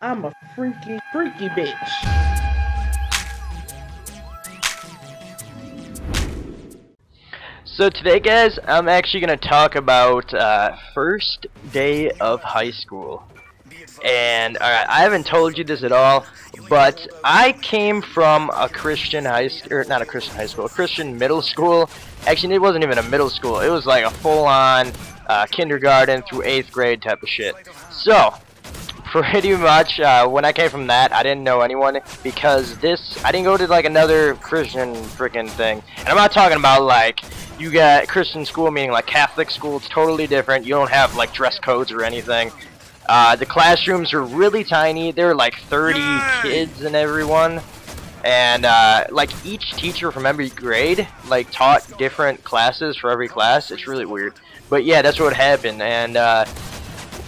I'm a freaky, freaky bitch. So today, guys, I'm actually going to talk about first day of high school. And alright, I haven't told you this at all, but I came from a Christian high school, or not a Christian high school, a Christian middle school. Actually, it wasn't even a middle school. It was like a full-on kindergarten through 8th grade type of shit. So, pretty much, when I came from that, I didn't know anyone because I didn't go to like another Christian freaking thing. And I'm not talking about like, you got Christian school meaning like Catholic school, it's totally different. You don't have like dress codes or anything. The classrooms are really tiny. There were like 30 kids in everyone. And like each teacher from every grade like taught different classes for every class. It's really weird. But yeah, that's what happened. And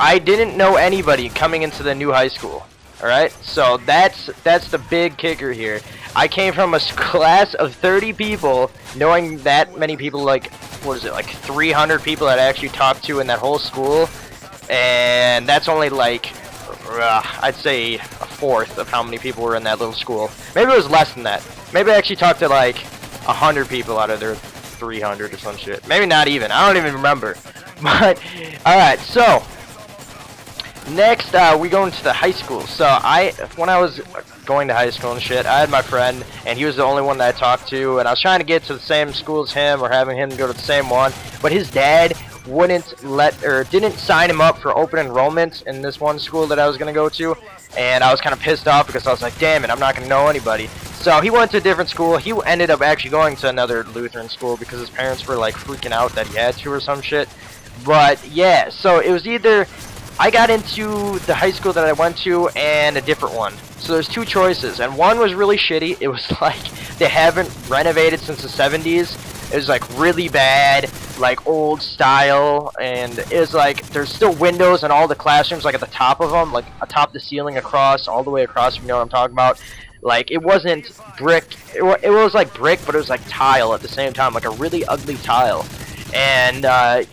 I didn't know anybody coming into the new high school. Alright? So that's the big kicker here. I came from a class of 30 people, knowing that many people, like, what is it, like 300 people that I actually talked to in that whole school. And that's only like, I'd say a fourth of how many people were in that little school. Maybe it was less than that. Maybe I actually talked to like 100 people out of their 300 or some shit. Maybe not even. I don't even remember. But, alright, so next, we go into the high school. So when I was going to high school and shit, I had my friend, and he was the only one that I talked to, and I was trying to get to the same school as him, or having him go to the same one, but his dad didn't sign him up for open enrollment in this one school that I was gonna go to, and I was kind of pissed off because I was like, damn it, I'm not gonna know anybody. So he went to a different school. He ended up actually going to another Lutheran school because his parents were like freaking out that he had to or some shit. But yeah, so it was either I got into the high school that I went to and a different one. So there's two choices, and one was really shitty. It was like they haven't renovated since the 70s. It was like really bad, like old style, and it was like there's still windows in all the classrooms, like at the top of them, like atop the ceiling across, all the way across, if you know what I'm talking about. Like it wasn't brick, it was like brick, but it was like tile at the same time, like a really ugly tile. And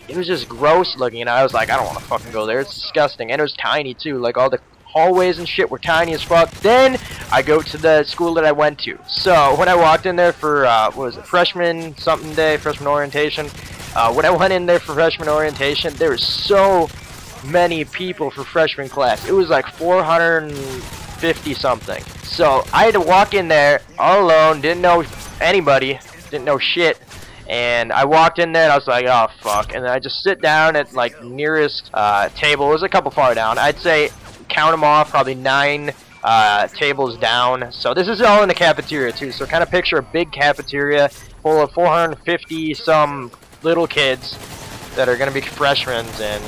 it was just gross looking, and I was like, I don't want to fucking go there, it's disgusting. And it was tiny too, like all the hallways and shit were tiny as fuck. Then I go to the school that I went to. So when I walked in there for what was it, freshman something day, freshman orientation, when I went in there for freshman orientation, there were so many people for freshman class. It was like 450 something. So I had to walk in there all alone, didn't know anybody, didn't know shit. And I walked in there and I was like, oh fuck. And then I just sit down at like nearest table. It was a couple far down. I'd say count them off, probably 9 tables down. So this is all in the cafeteria too. So kind of picture a big cafeteria full of 450 some little kids that are gonna be freshmen and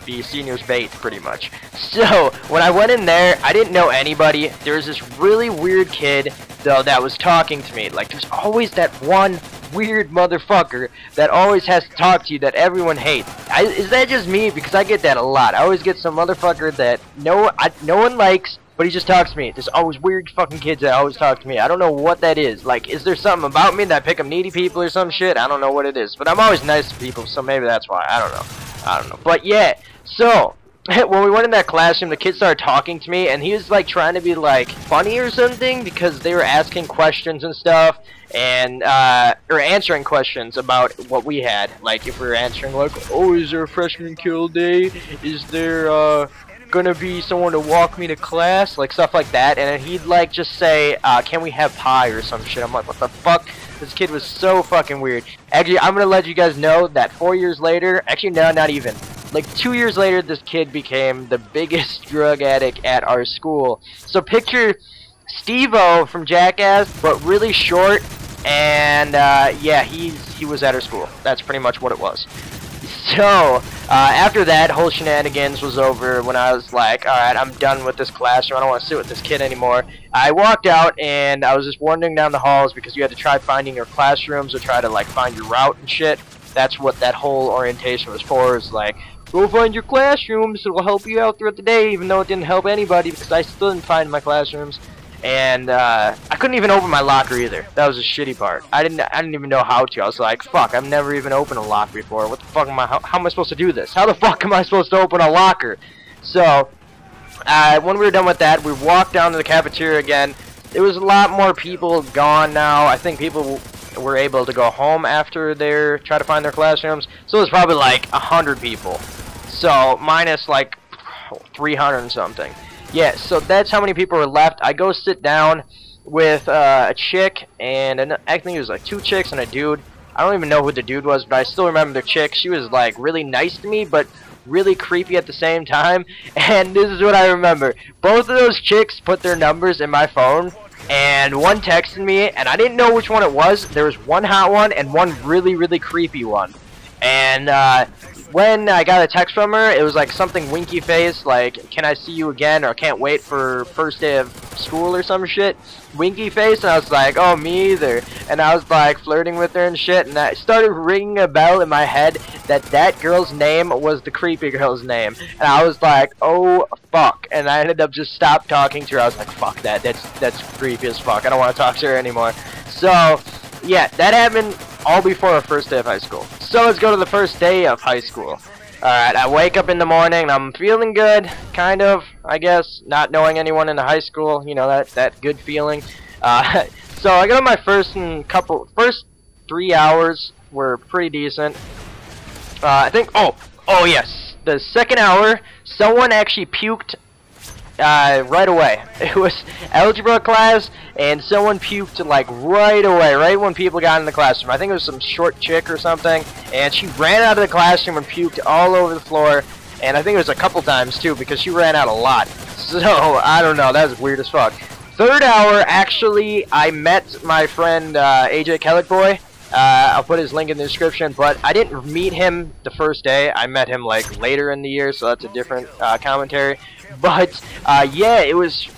be seniors bait pretty much. So when I went in there, I didn't know anybody. There was this really weird kid though that was talking to me. Like there's always that one weird motherfucker that always has to talk to you that everyone hates. Is that just me? Because I get that a lot. I always get some motherfucker that no one likes, but he just talks to me. There's always weird fucking kids that always talk to me. I don't know what that is. Like, is there something about me that I pick up needy people or some shit? I don't know what it is. But I'm always nice to people, so maybe that's why. I don't know. But yeah, so when we went in that classroom, the kid started talking to me, and he was like trying to be like funny or something because they were asking questions and stuff, and or answering questions about what we had. Like if we were answering like, oh, is there a freshman kill day? Is there gonna be someone to walk me to class? Like stuff like that. And then he'd like just say, can we have pie or some shit? I'm like, what the fuck? This kid was so fucking weird. Actually, I'm gonna let you guys know that 4 years later, actually no, not even, like 2 years later, this kid became the biggest drug addict at our school. So picture Steve-O from Jackass, but really short, and yeah, he was at our school. That's pretty much what it was. So after that whole shenanigans was over, when I was like, alright, I'm done with this classroom, I don't want to sit with this kid anymore, I walked out and I was just wandering down the halls because you had to try finding your classrooms or try to like find your route and shit. That's what that whole orientation was for, is like, go find your classrooms, it will help you out throughout the day, even though it didn't help anybody because I still didn't find my classrooms. And I couldn't even open my locker either. That was the shitty part. I didn't even know how to. I was like, fuck, I've never even opened a locker before. What the fuck how am I supposed to do this? How the fuck am I supposed to open a locker? So when we were done with that, we walked down to the cafeteria again. There was a lot more people gone now. I think people were able to go home after they try to find their classrooms. So it was probably like 100 people. So minus like 300 and something. Yeah, so that's how many people were left. I go sit down with a chick and I think it was like 2 chicks and a dude. I don't even know who the dude was, but I still remember the chick. She was like really nice to me, but really creepy at the same time. And this is what I remember. Both of those chicks put their numbers in my phone, and one texted me, and I didn't know which one it was. There was one hot one and one really, really creepy one. And when I got a text from her, it was like something winky face, like, can I see you again, or can't wait for first day of school or some shit. Winky face, and I was like, oh, me either. And I was like flirting with her and shit, and I started ringing a bell in my head that that girl's name was the creepy girl's name. And I was like, oh, fuck. And I ended up just stopped talking to her. I was like, fuck that. That's creepy as fuck. I don't want to talk to her anymore. So, yeah, that happened all before our first day of high school. So let's go to the first day of high school. Alright, I wake up in the morning and I'm feeling good, kind of, I guess, not knowing anyone in the high school, you know, that good feeling. So I got my first 3 hours were pretty decent. I think, oh yes, the second hour, someone actually puked right away. It was algebra class, and someone puked like right away, right when people got in the classroom. I think it was some short chick or something, and she ran out of the classroom and puked all over the floor. And I think it was a couple times too, because she ran out a lot. So I don't know, that was weird as fuck. Third hour, actually, I met my friend AJ Kellick. I'll put his link in the description, but I didn't meet him the first day. I met him like later in the year, so that's a different commentary. But yeah, it was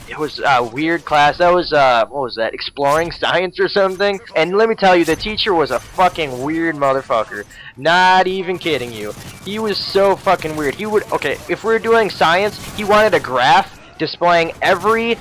a weird class. That was what was that? Exploring science or something. And let me tell you, the teacher was a fucking weird motherfucker. Not even kidding you. He was so fucking weird. He would if we were doing science, he wanted a graph displaying every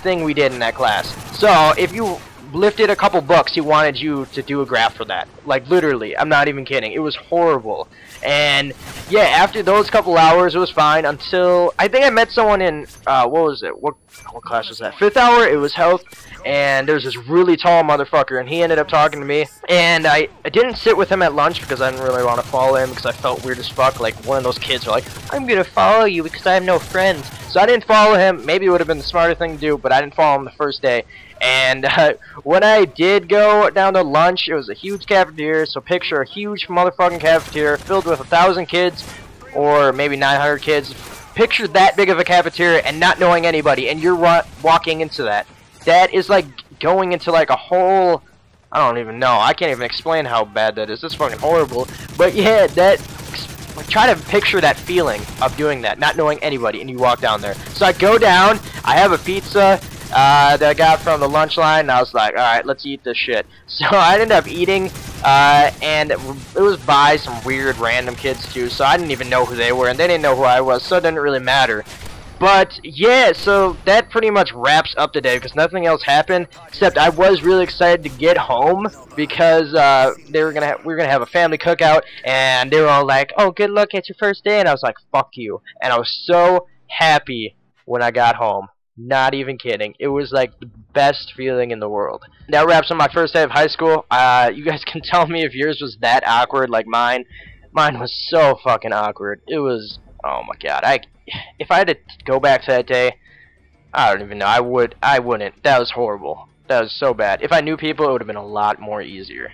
thing we did in that class. So if you lifted a couple books, he wanted you to do a graph for that. Like, literally, I'm not even kidding. It was horrible. And yeah, after those couple hours, it was fine until I think I met someone in what was it? What class was that? 5th hour. It was health, and there was this really tall motherfucker, and he ended up talking to me. And I didn't sit with him at lunch because I didn't really want to follow him because I felt weird as fuck. Like one of those kids were like, I'm gonna follow you because I have no friends. So I didn't follow him. Maybe it would have been the smarter thing to do, but I didn't follow him the first day. And when I did go down to lunch, it was a huge cafeteria. So picture a huge motherfucking cafeteria filled with 1,000 kids, or maybe 900 kids. Picture that big of a cafeteria and not knowing anybody, and you're walking into that. That is like going into like a whole, I don't even know. I can't even explain how bad that is. It's fucking horrible. But yeah, try to picture that feeling of doing that, not knowing anybody, and you walk down there. So I go down, I have a pizza that I got from the lunch line, and I was like, alright, let's eat this shit. So I ended up eating, and it was by some weird random kids too, so I didn't even know who they were, and they didn't know who I was, so it didn't really matter. But yeah, so that pretty much wraps up the day because nothing else happened. Except I was really excited to get home because we were gonna have a family cookout, and they were all like, "Oh, good luck at your first day," and I was like, "Fuck you!" And I was so happy when I got home. Not even kidding. It was like the best feeling in the world. That wraps up my first day of high school. You guys can tell me if yours was that awkward like mine. Mine was so fucking awkward. It was, oh my god. If I had to go back to that day, I don't even know. I wouldn't. That was horrible. That was so bad. If I knew people, it would have been a lot more easier.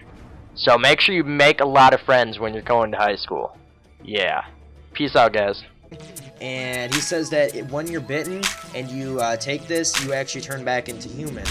So make sure you make a lot of friends when you're going to high school. Yeah. Peace out, guys. And he says that when you're bitten and you take this, you actually turn back into human.